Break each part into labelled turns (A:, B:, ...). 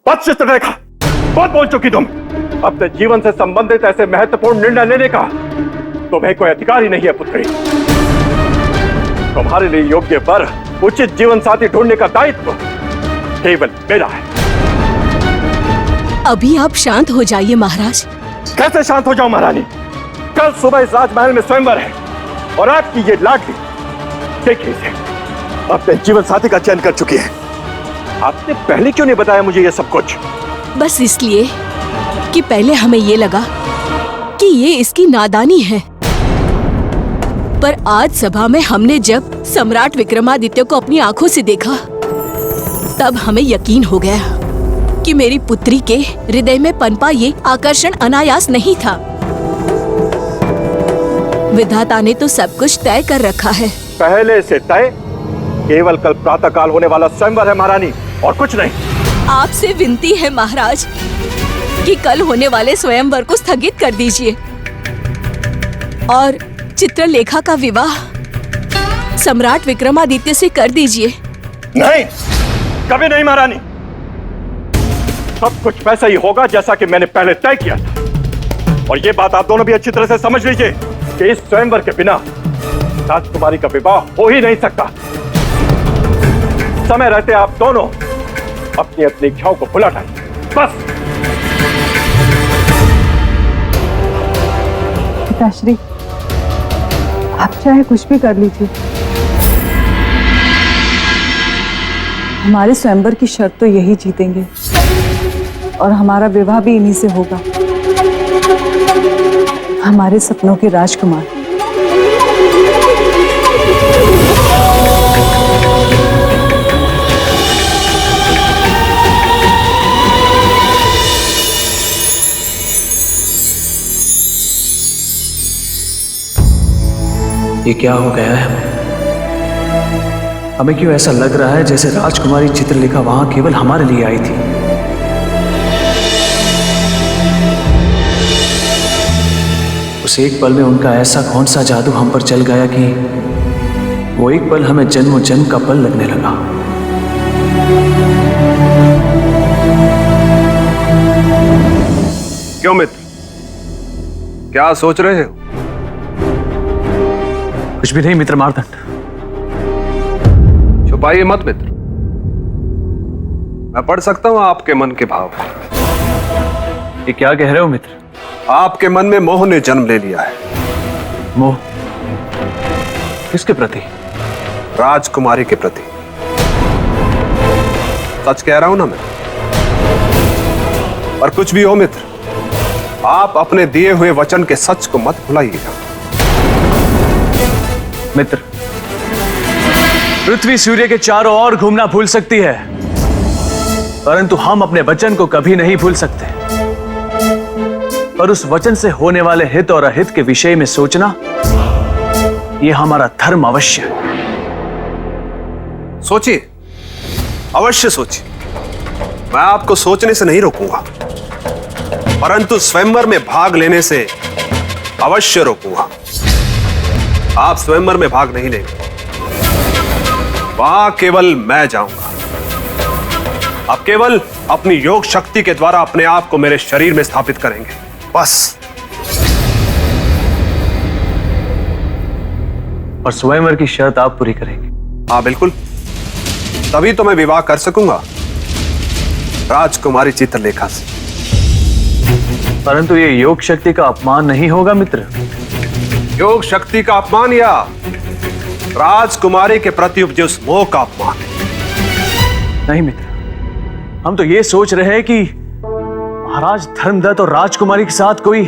A: बस चित्रलेखा, बहुत बोल चुकी तुम। अपने जीवन से संबंधित ऐसे महत्वपूर्ण निर्णय लेने का तुम्हें कोई अधिकार ही नहीं है पुत्री। तुम्हारे लिए योग्य वर, उचित जीवन साथी ढूंढने का दायित्व केवल मेरा है।
B: अभी आप शांत हो जाइए महाराज।
A: कैसे शांत हो जाऊं महारानी? कल सुबह इस राजमहल में स्वयंवर है और आपकी ये लाडली देखिए इसे अपने जीवन साथी का चयन कर चुकी है। आपने पहले क्यों नहीं बताया मुझे ये सब कुछ?
B: बस इसलिए कि पहले हमें ये लगा कि ये इसकी नादानी है, पर आज सभा में हमने जब सम्राट विक्रमादित्य को अपनी आंखों से देखा तब हमें यकीन हो गया कि मेरी पुत्री के हृदय में पनपा ये आकर्षण अनायास नहीं था। विधाता ने तो सब कुछ तय कर रखा है।
A: पहले से तय? केवल कल प्रातःकाल होने वाला स्वयंवर है महारानी, और कुछ नहीं।
B: आपसे विनती है महाराज कि कल होने वाले स्वयंवर को स्थगित कर दीजिए और चित्रलेखा का विवाह सम्राट विक्रमादित्य से कर दीजिए।
A: नहीं, कभी नहीं महारानी। सब कुछ वैसा ही होगा जैसा कि मैंने पहले तय किया था। और ये बात आप दोनों भी अच्छी तरह से समझ लीजिए कि इस स्वयंवर के बिना राजकुमारी का विवाह हो ही नहीं सकता। समय रहते आप दोनों अपनी अपनी इच्छाओं को भुला डालिए, बस।
C: पिताश्री, आप चाहे कुछ भी कर लीजिए, हमारे स्वयंवर की शर्त तो यही जीतेंगे और हमारा विवाह भी इन्हीं से होगा, हमारे सपनों के राजकुमार।
D: ये क्या हो गया है हमें क्यों ऐसा लग रहा है जैसे राजकुमारी चित्रलेखा वहां केवल हमारे लिए आई थी? उस एक पल में उनका ऐसा कौन सा जादू हम पर चल गया कि वो एक पल हमें जन्मों जन्म का पल लगने लगा।
E: क्यों मित्र, क्या सोच रहे हो?
D: कुछ भी नहीं मित्र मार्तंड।
E: छुपाइए मत मित्र, मैं पढ़ सकता हूं आपके मन के भाव।
D: ये क्या कह रहे हो मित्र?
E: आपके मन में मोह ने जन्म ले लिया है।
D: मोह? किसके प्रति?
E: राजकुमारी के प्रति। सच कह रहा हूं ना मैं? और कुछ भी हो मित्र, आप अपने दिए हुए वचन के सच को मत भुलाइएगा।
D: मित्र, पृथ्वी सूर्य के चारों ओर घूमना भूल सकती है, परंतु हम अपने वचन को कभी नहीं भूल सकते। पर उस वचन से होने वाले हित और अहित के विषय में सोचना, यह हमारा धर्म अवश्य है।
E: सोचिए, अवश्य सोचिए। मैं आपको सोचने से नहीं रोकूंगा, परंतु स्वयंवर में भाग लेने से अवश्य रोकूंगा। आप स्वयंवर में भाग नहीं लेंगे, वहां केवल मैं जाऊंगा। आप केवल अपनी योग शक्ति के द्वारा अपने आप को मेरे शरीर में स्थापित करेंगे, बस।
D: और स्वयंवर की शर्त आप पूरी करेंगे?
E: हाँ बिल्कुल, तभी तो मैं विवाह कर सकूंगा राजकुमारी चित्रलेखा से।
D: परंतु ये योग शक्ति का अपमान नहीं होगा मित्र?
E: योग शक्ति का अपमान या राजकुमारी के प्रति उपजे उस मोह का अपमान?
D: नहीं मित्र, हम तो ये सोच रहे हैं कि महाराज धर्मदत्त और राजकुमारी के साथ कोई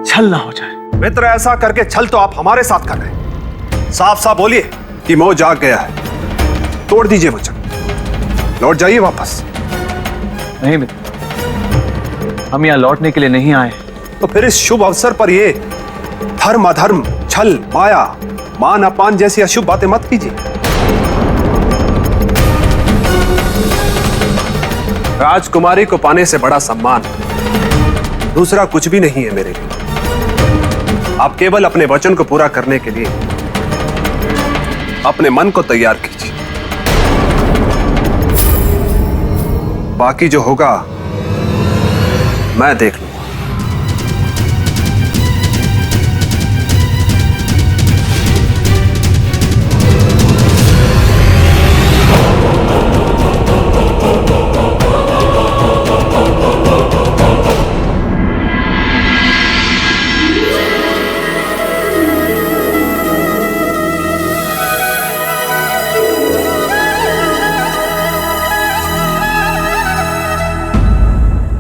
D: छल ना हो जाए।
E: मित्र, ऐसा करके छल तो आप हमारे साथ कर रहे हैं। साफ साफ बोलिए कि मोह जाग गया है, तोड़ दीजिए वचन, लौट जाइए वापस।
D: नहीं मित्र, हम यहाँ लौटने के लिए नहीं आए।
E: तो फिर इस शुभ अवसर पर ये धर्म अधर्म, छल, माया, मान अपमान जैसी अशुभ बातें मत कीजिए। राजकुमारी को पाने से बड़ा सम्मान दूसरा कुछ भी नहीं है मेरे लिए। आप केवल अपने वचन को पूरा करने के लिए अपने मन को तैयार कीजिए। बाकी जो होगा मैं देख लूंगा।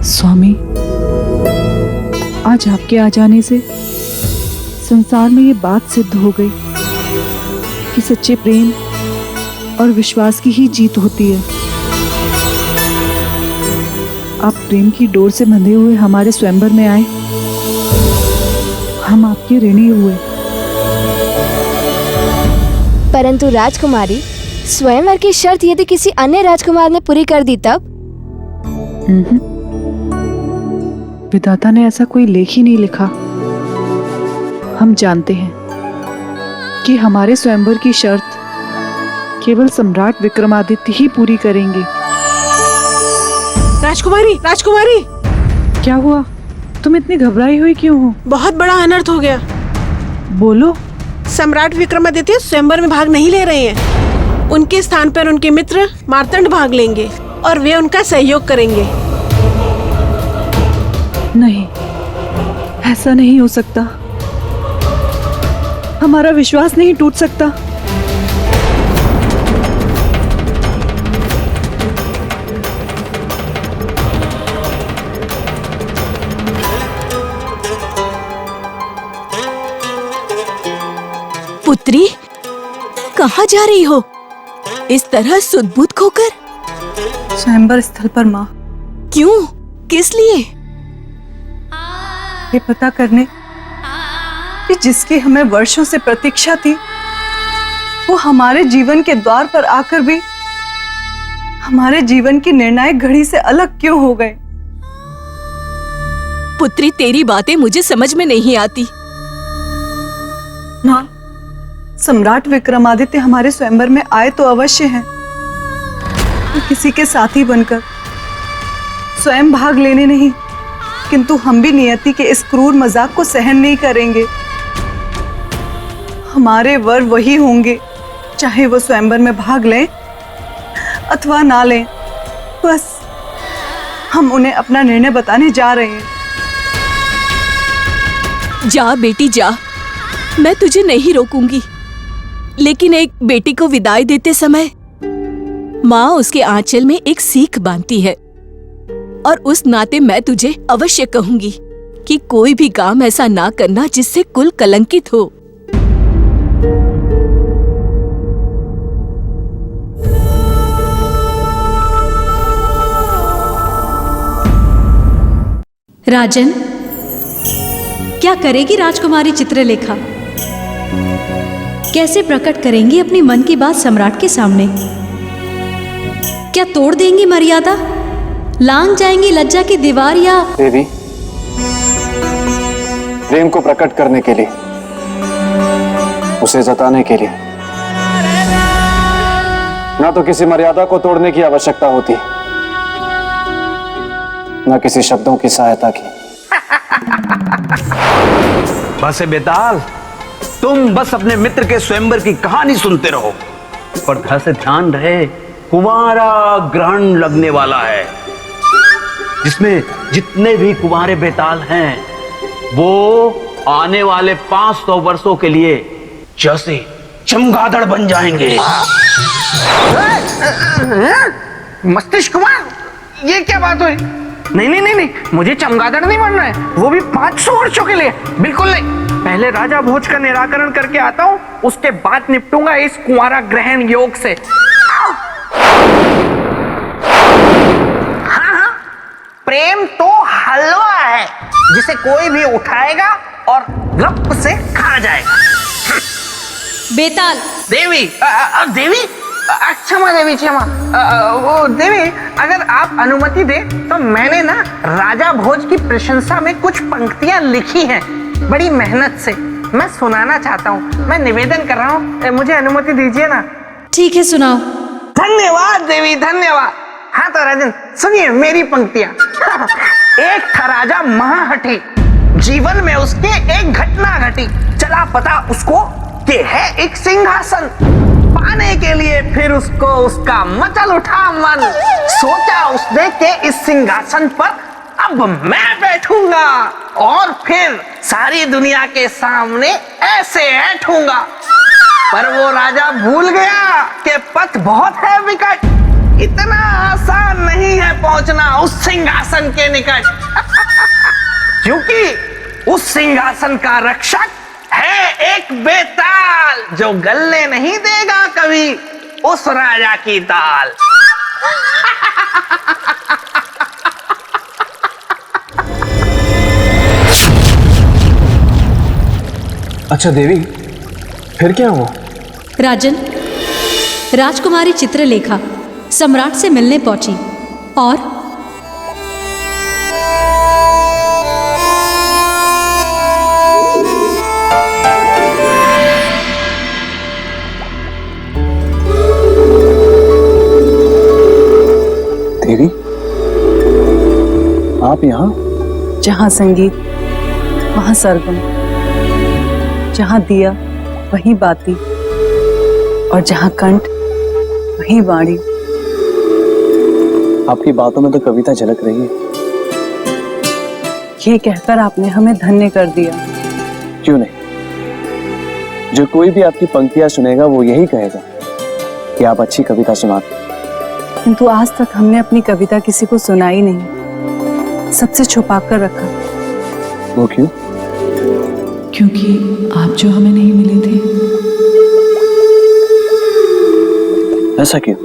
C: स्वामी, आज आपके आ जाने से संसार में ये बात सिद्ध हो गई कि सच्चे प्रेम और विश्वास की ही जीत होती है। आप प्रेम की डोर से बंधे हुए हमारे स्वयंवर में आए, हम आपके ऋणी हुए।
F: परंतु राजकुमारी, स्वयंवर की शर्त यदि किसी अन्य राजकुमार ने पूरी कर दी तब?
C: विधाता ने ऐसा कोई लेख ही नहीं लिखा। हम जानते हैं कि हमारे स्वयंवर की शर्त केवल सम्राट विक्रमादित्य ही पूरी करेंगे।
G: राजकुमारी, राजकुमारी,
C: क्या हुआ? तुम इतनी घबराई हुई क्यों हो?
G: बहुत बड़ा अनर्थ हो गया।
C: बोलो।
G: सम्राट विक्रमादित्य स्वयंवर में भाग नहीं ले रहे हैं। उनके स्थान पर उनके मित्र मार्तंड भाग लेंगे और वे उनका सहयोग करेंगे।
C: नहीं, ऐसा नहीं हो सकता। हमारा विश्वास नहीं टूट सकता।
B: पुत्री, कहाँ जा रही हो इस तरह सुध-बुध खोकर?
C: स्वयंवर स्थल पर माँ।
B: क्यों? किस लिए?
C: ये पता करने कि जिसकी हमें वर्षों से प्रतीक्षा थी, वो हमारे जीवन के द्वार पर आकर भी हमारे जीवन की निर्णायक घड़ी से अलग क्यों हो गए?
B: पुत्री, तेरी बातें मुझे समझ में नहीं आती।
C: माँ, सम्राट विक्रमादित्य हमारे स्वयंवर में आए तो अवश्य हैं, किसी के साथी बनकर, स्वयं भाग लेने नहीं, किंतु हम भी नियति के इस क्रूर मजाक को सहन नहीं करेंगे। हमारे वर वही होंगे, चाहे वो स्वयंवर में भाग लें अथवा ना लें। बस हम उन्हें अपना निर्णय बताने जा रहे हैं।
B: जा बेटी जा, मैं तुझे नहीं रोकूंगी, लेकिन एक बेटी को विदाई देते समय माँ उसके आंचल में एक सीख बांधती है, और उस नाते मैं तुझे अवश्य कहूंगी कि कोई भी काम ऐसा ना करना जिससे कुल कलंकित हो।
H: राजन, क्या करेगी राजकुमारी चित्रलेखा? कैसे प्रकट करेंगी अपनी मन की बात सम्राट के सामने? क्या तोड़ देंगी मर्यादा, लांग जाएंगी लज्जा की दीवार, या?
I: देवी, प्रेम को प्रकट करने के लिए, उसे जताने के लिए ना तो किसी मर्यादा को तोड़ने की आवश्यकता होती, ना किसी शब्दों की सहायता की।
J: बस बेताल, तुम बस अपने मित्र के स्वयंवर की कहानी सुनते रहो, पर घर से ध्यान रहे, कुंवारा ग्रहण लगने वाला है, जिसमें जितने भी कुंवारे बेताल हैं वो आने वाले 500 वर्षों के लिए जैसे चमगादड़ बन जाएंगे।
K: मस्तिष्क कुमार, ये क्या बात हुई? नहीं नहीं नहीं नहीं, मुझे चमगादड़ नहीं बनना है, वो भी 500 वर्षों के लिए। बिल्कुल नहीं, पहले राजा भोज का निराकरण करके आता हूँ, उसके बाद निपटूंगा इस कुंवारा ग्रहण योग से। हाँ, प्रेम तो हलवा है जिसे कोई भी उठाएगा और गप से खा जाएगा।
H: बेताल।
K: देवी, देवी, क्षमा देवी, क्षमा। वो देवी, अगर आप अनुमति दे तो मैंने ना राजा भोज की प्रशंसा में कुछ पंक्तियां लिखी हैं, बड़ी मेहनत से। मैं सुनाना चाहता हूँ, मैं निवेदन कर रहा हूँ, मुझे अनुमति दीजिए ना।
H: ठीक है, सुनाओ।
K: धन्यवाद देवी, धन्यवाद। हाँ तो राजन सुनिए मेरी पंक्तियां। एक था राजा महाहठी, जीवन में उसके एक घटना घटी, चला पता उसको कि है एक सिंहासन, पाने के लिए फिर उसको उसका मचल उठा मन, सोचा उसने कि इस सिंहासन पर अब मैं बैठूंगा और फिर सारी दुनिया के सामने ऐसे ऐठूंगा। पर वो राजा भूल गया कि पथ बहुत है विकट, इतना आसान नहीं है पहुंचना उस सिंहासन के निकट। क्योंकि उस सिंहासन का रक्षक है एक बेताल, जो गलने नहीं देगा कभी उस राजा की दाल।
D: अच्छा देवी, फिर क्या हुआ?
H: राजन, राजकुमारी चित्रलेखा सम्राट से मिलने पहुंची और
I: देवी, आप यहाँ?
C: जहाँ संगीत वहाँ सरगम, जहाँ दिया वहीं बाती, और जहाँ कंठ वहीं वाणी।
I: आपकी बातों में तो कविता झलक रही है।
C: ये कहकर आपने हमें धन्य कर दिया।
I: क्यों नहीं, जो कोई भी आपकी पंक्तियां सुनेगा वो यही कहेगा कि आप अच्छी कविता सुनाते।
C: किंतु आज तक हमने अपनी कविता किसी को सुनाई नहीं, सबसे छुपा कर रखा।
I: वो क्यों?
L: क्योंकि आप जो हमें नहीं मिले थे।
I: ऐसा क्यों?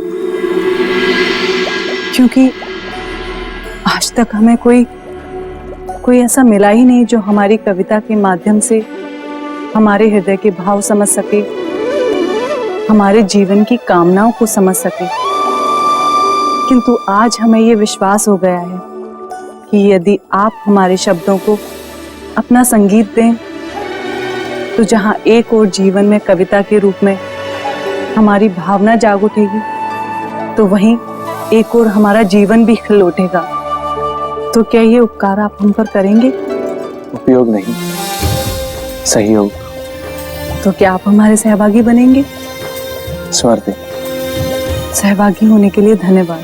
C: क्योंकि आज तक हमें कोई ऐसा मिला ही नहीं जो हमारी कविता के माध्यम से हमारे हृदय के भाव समझ सके, हमारे जीवन की कामनाओं को समझ सके। किंतु आज हमें ये विश्वास हो गया है कि यदि आप हमारे शब्दों को अपना संगीत दें, तो जहां एक और जीवन में कविता के रूप में हमारी भावना जाग उठेगी, तो वहीं एक और हमारा जीवन भी खिल उठेगा। तो क्या ये उपकार आप हम पर करेंगे?
I: उपयोग नहीं, सहयोग।
C: तो क्या आप हमारे सहभागी बनेंगे?
I: स्वर दे।
C: सहभागी होने के लिए धन्यवाद।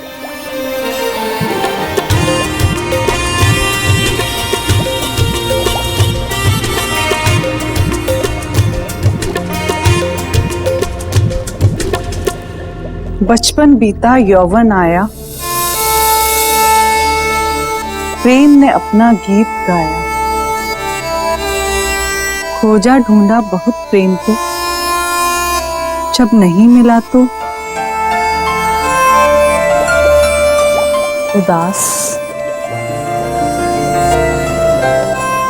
C: बचपन बीता यौवन आया, प्रेम ने अपना गीत गाया, खोजा ढूंढा बहुत प्रेम को, जब नहीं मिला तो उदास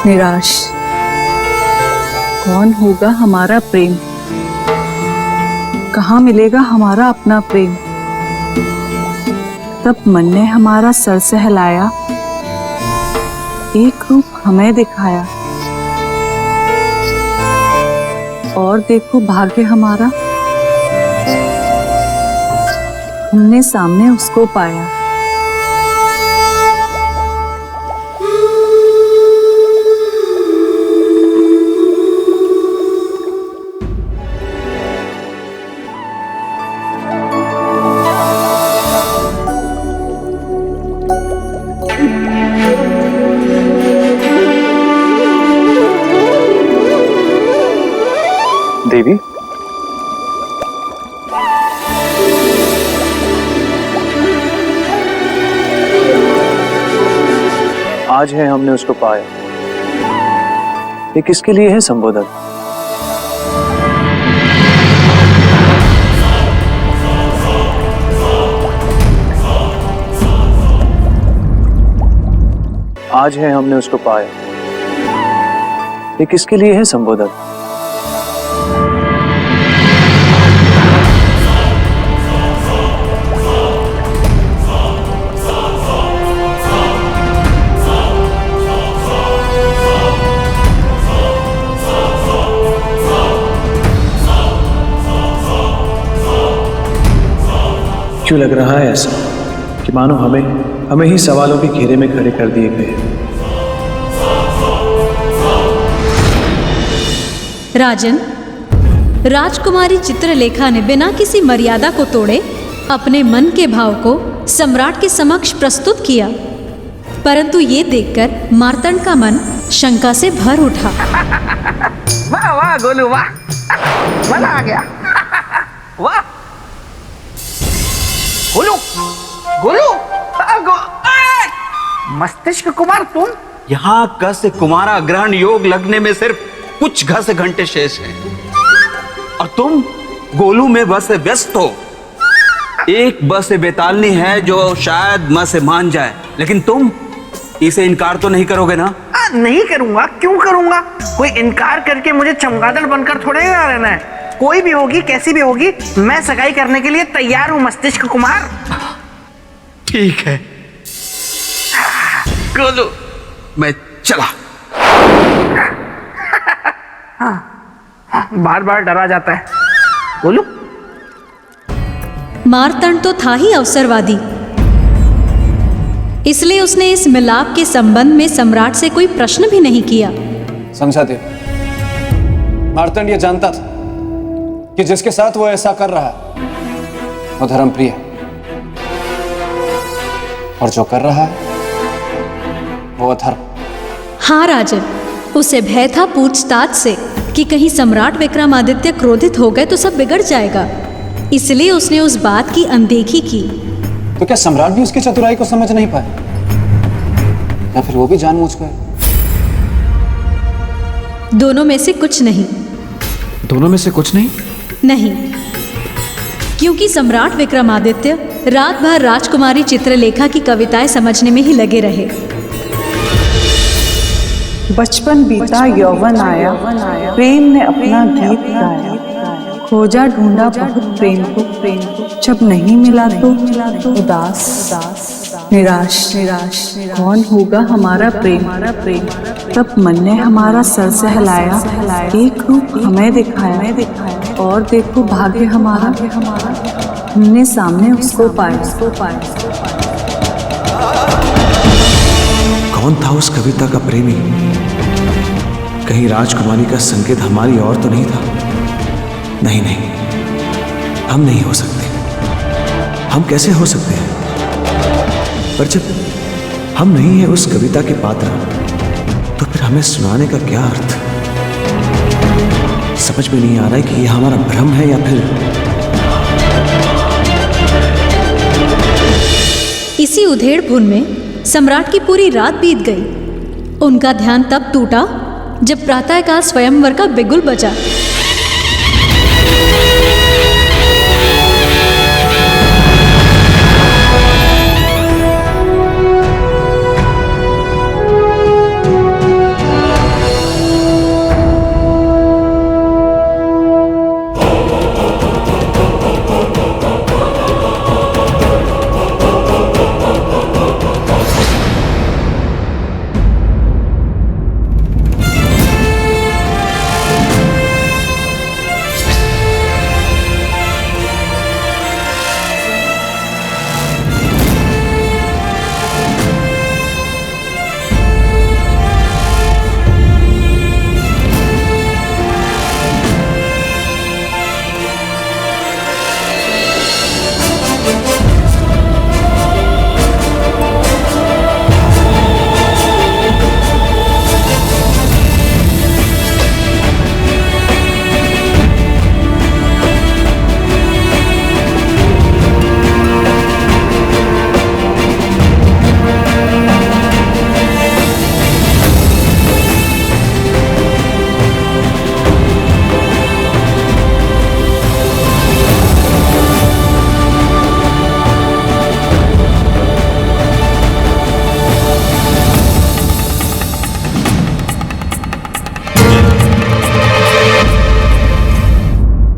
C: निराश। कौन होगा हमारा प्रेम? कहाँ मिलेगा हमारा अपना प्रेम? तब मन ने हमारा सर सहलाया, एक रूप हमें दिखाया, और देखो भाग्य हमारा, हमने सामने उसको पाया।
I: देवी, आज है हमने उसको पाया, ये किसके लिए है संबोधन? आज है हमने उसको पाया, ये किसके लिए है संबोधन? क्यों लग रहा है ऐसा? कि मानो हमें ही सवालों के घेरे में खड़े कर दिए गए।
H: राजन, राजकुमारी चित्रलेखा ने बिना किसी मर्यादा को तोड़े अपने मन के भाव को सम्राट के समक्ष प्रस्तुत किया, परंतु ये देखकर मार्तंड का मन शंका से भर उठा।
K: वाह वाह गोलू वाह, मजा आ गया। वाह गोलू, गोलू मस्तिष्क कुमार तुम
J: यहाँ ग से कुमारा ग्रहण योग लगने में सिर्फ कुछ घ से घंटे शेष हैं और तुम गोलू में ब से व्यस्त हो। एक ब से बेतालनी है जो शायद म से मान जाए, लेकिन तुम इसे इनकार तो नहीं करोगे ना?
K: नहीं करूंगा, क्यों करूंगा? कोई इनकार करके मुझे चमगादड़ बनकर थोड़े ना रहना है। कोई भी होगी, कैसी भी होगी, मैं सगाई करने के लिए तैयार हूं मस्तिष्क कुमार।
J: ठीक है गोलू, मैं चला।
K: बार बार डरा जाता है गोलू।
H: मार्तंड तो था ही अवसरवादी, इसलिए उसने इस मिलाप के संबंध में सम्राट से कोई प्रश्न भी नहीं किया।
I: समझा दे, मार्तंड ये जानता था कि जिसके साथ वो ऐसा कर रहा है वो धर्मप्रिय है, और जो कर रहा है वो अधर्म।
H: हाँ राजन, उसे भय था पूछताछ से कि कहीं सम्राट विक्रमादित्य क्रोधित हो गए तो सब बिगड़ जाएगा, इसलिए उसने उस बात की अनदेखी की।
I: तो क्या सम्राट भी उसकी चतुराई को समझ नहीं पाए, या फिर वो भी जानबूझ गए?
H: दोनों में से कुछ नहीं।
I: दोनों में से कुछ नहीं?
H: नहीं, क्योंकि सम्राट विक्रमादित्य रात भर राजकुमारी चित्रलेखा की कविताएं समझने में ही लगे रहे।
C: बचपन बीता यौवन आया, प्रेम ने अपना गीत गाया, खोजा ढूंढा बहुत प्रेम को, जब नहीं मिला तो उदास निराश कौन होगा हमारा प्रेम। तब मन ने हमारा सर सहलाया, एक रूप हमें दिखाया, और देखो भाग्य हमारा, हमने सामने उसको पाया।
I: कौन था उस कविता का प्रेमी? कहीं राजकुमारी का संकेत हमारी ओर तो नहीं था? नहीं, हम नहीं हो सकते। हम कैसे हो सकते हैं? पर जब हम नहीं है उस कविता के पात्र, तो फिर हमें सुनाने का क्या अर्थ? समझ में नहीं आ रहा है कि यह हमारा भ्रम है या फिर।
H: इसी उधेड़-बुन में सम्राट की पूरी रात बीत गई। उनका ध्यान तब टूटा जब प्रातःकाल स्वयंवर का बिगुल बजा।